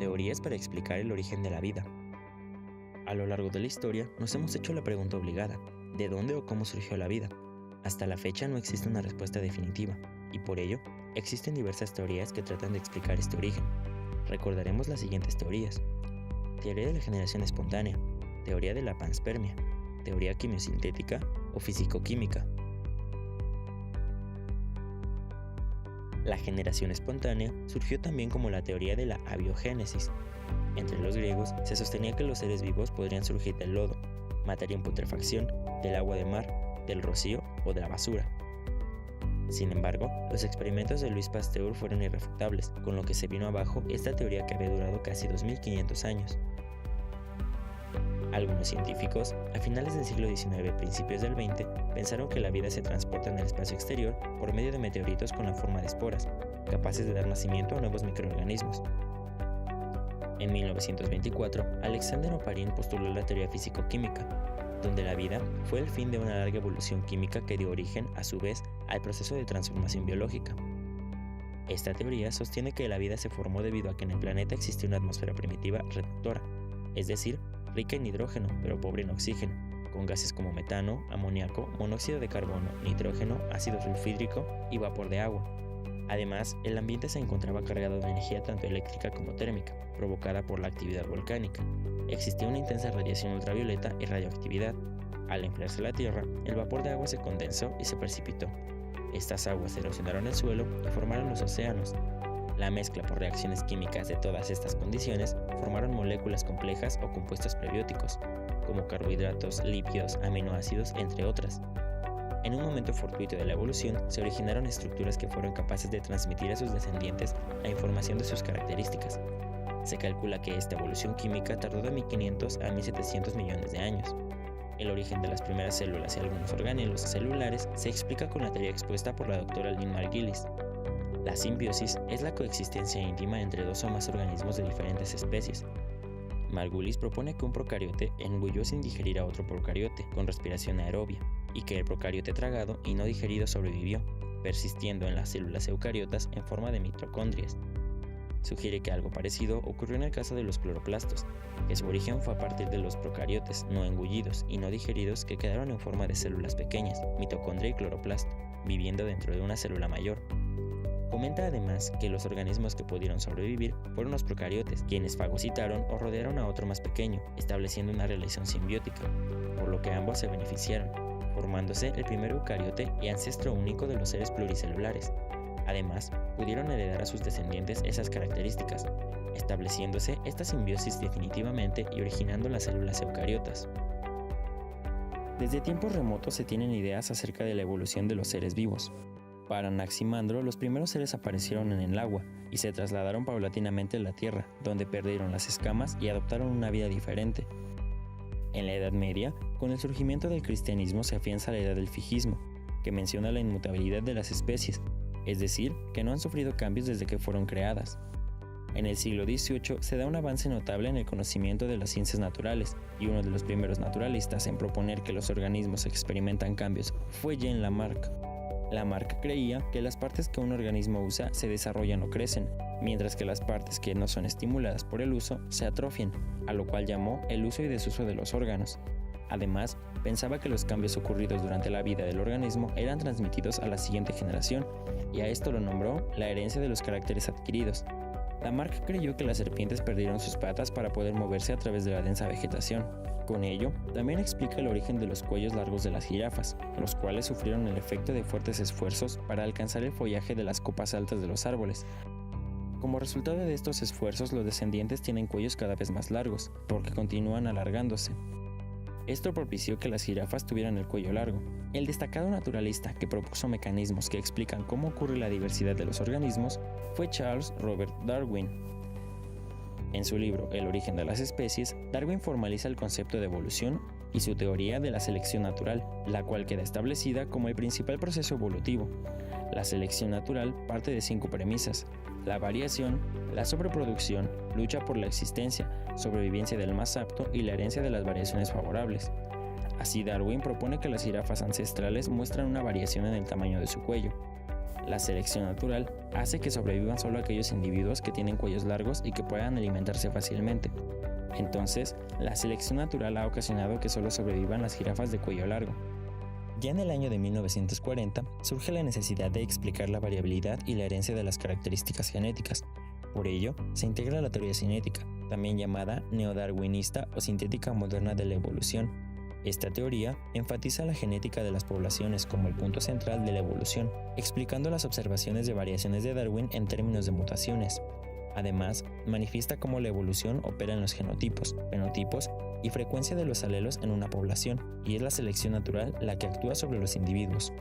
Teorías para explicar el origen de la vida. A lo largo de la historia nos hemos hecho la pregunta obligada, ¿de dónde o cómo surgió la vida? Hasta la fecha no existe una respuesta definitiva, y por ello, existen diversas teorías que tratan de explicar este origen. Recordaremos las siguientes teorías: teoría de la generación espontánea, teoría de la panspermia, teoría quimiosintética o fisicoquímica. La generación espontánea surgió también como la teoría de la abiogénesis. Entre los griegos se sostenía que los seres vivos podrían surgir del lodo, materia en putrefacción, del agua de mar, del rocío o de la basura. Sin embargo, los experimentos de Louis Pasteur fueron irrefutables, con lo que se vino abajo esta teoría que había durado casi 2500 años. Algunos científicos, a finales del siglo XIX y principios del XX, pensaron que la vida se transporta en el espacio exterior por medio de meteoritos con la forma de esporas, capaces de dar nacimiento a nuevos microorganismos. En 1924, Alexander Oparin postuló la teoría físico-química, donde la vida fue el fin de una larga evolución química que dio origen, a su vez, al proceso de transformación biológica. Esta teoría sostiene que la vida se formó debido a que en el planeta existía una atmósfera primitiva reductora, es decir, rica en hidrógeno pero pobre en oxígeno, con gases como metano, amoníaco, monóxido de carbono, nitrógeno, ácido sulfídrico y vapor de agua. Además, el ambiente se encontraba cargado de energía tanto eléctrica como térmica, provocada por la actividad volcánica. Existía una intensa radiación ultravioleta y radioactividad. Al enfriarse la Tierra, el vapor de agua se condensó y se precipitó. Estas aguas erosionaron el suelo y formaron los océanos. La mezcla por reacciones químicas de todas estas condiciones formaron moléculas complejas o compuestos prebióticos, como carbohidratos, lípidos, aminoácidos, entre otras. En un momento fortuito de la evolución, se originaron estructuras que fueron capaces de transmitir a sus descendientes la información de sus características. Se calcula que esta evolución química tardó de 1500 a 1700 millones de años. El origen de las primeras células y algunos orgánulos celulares se explica con la teoría expuesta por la doctora Lynn Margulis. La simbiosis es la coexistencia íntima entre dos o más organismos de diferentes especies. Margulis propone que un procariote engulló sin digerir a otro procariote con respiración aerobia, y que el procariote tragado y no digerido sobrevivió, persistiendo en las células eucariotas en forma de mitocondrias. Sugiere que algo parecido ocurrió en el caso de los cloroplastos, que su origen fue a partir de los procariotes no engullidos y no digeridos que quedaron en forma de células pequeñas, mitocondria y cloroplasto, viviendo dentro de una célula mayor. Comenta además que los organismos que pudieron sobrevivir fueron los procariotes, quienes fagocitaron o rodearon a otro más pequeño, estableciendo una relación simbiótica, por lo que ambos se beneficiaron, formándose el primer eucariote y ancestro único de los seres pluricelulares. Además, pudieron heredar a sus descendientes esas características, estableciéndose esta simbiosis definitivamente y originando las células eucariotas. Desde tiempos remotos se tienen ideas acerca de la evolución de los seres vivos. Para Anaximandro, los primeros seres aparecieron en el agua y se trasladaron paulatinamente a la tierra, donde perdieron las escamas y adoptaron una vida diferente. En la Edad Media, con el surgimiento del cristianismo se afianza la idea del fijismo, que menciona la inmutabilidad de las especies, es decir, que no han sufrido cambios desde que fueron creadas. En el siglo XVIII se da un avance notable en el conocimiento de las ciencias naturales, y uno de los primeros naturalistas en proponer que los organismos experimentan cambios fue Jean Lamarck. Lamarck creía que las partes que un organismo usa se desarrollan o crecen, mientras que las partes que no son estimuladas por el uso se atrofian, a lo cual llamó el uso y desuso de los órganos. Además, pensaba que los cambios ocurridos durante la vida del organismo eran transmitidos a la siguiente generación, y a esto lo nombró la herencia de los caracteres adquiridos. Lamarck creyó que las serpientes perdieron sus patas para poder moverse a través de la densa vegetación. Con ello, también explica el origen de los cuellos largos de las jirafas, los cuales sufrieron el efecto de fuertes esfuerzos para alcanzar el follaje de las copas altas de los árboles. Como resultado de estos esfuerzos, los descendientes tienen cuellos cada vez más largos, porque continúan alargándose. Esto propició que las jirafas tuvieran el cuello largo. El destacado naturalista que propuso mecanismos que explican cómo ocurre la diversidad de los organismos fue Charles Robert Darwin. En su libro El origen de las especies, Darwin formaliza el concepto de evolución y su teoría de la selección natural, la cual queda establecida como el principal proceso evolutivo. La selección natural parte de 5 premisas: la variación, la sobreproducción, lucha por la existencia, sobrevivencia del más apto y la herencia de las variaciones favorables. Así, Darwin propone que las jirafas ancestrales muestran una variación en el tamaño de su cuello. La selección natural hace que sobrevivan solo aquellos individuos que tienen cuellos largos y que puedan alimentarse fácilmente. Entonces, la selección natural ha ocasionado que solo sobrevivan las jirafas de cuello largo. Ya en el año de 1940 surge la necesidad de explicar la variabilidad y la herencia de las características genéticas. Por ello, se integra la teoría cinética, también llamada neodarwinista o sintética moderna de la evolución. Esta teoría enfatiza la genética de las poblaciones como el punto central de la evolución, explicando las observaciones de variaciones de Darwin en términos de mutaciones. Además, manifiesta cómo la evolución opera en los genotipos, fenotipos y frecuencia de los alelos en una población, y es la selección natural la que actúa sobre los individuos.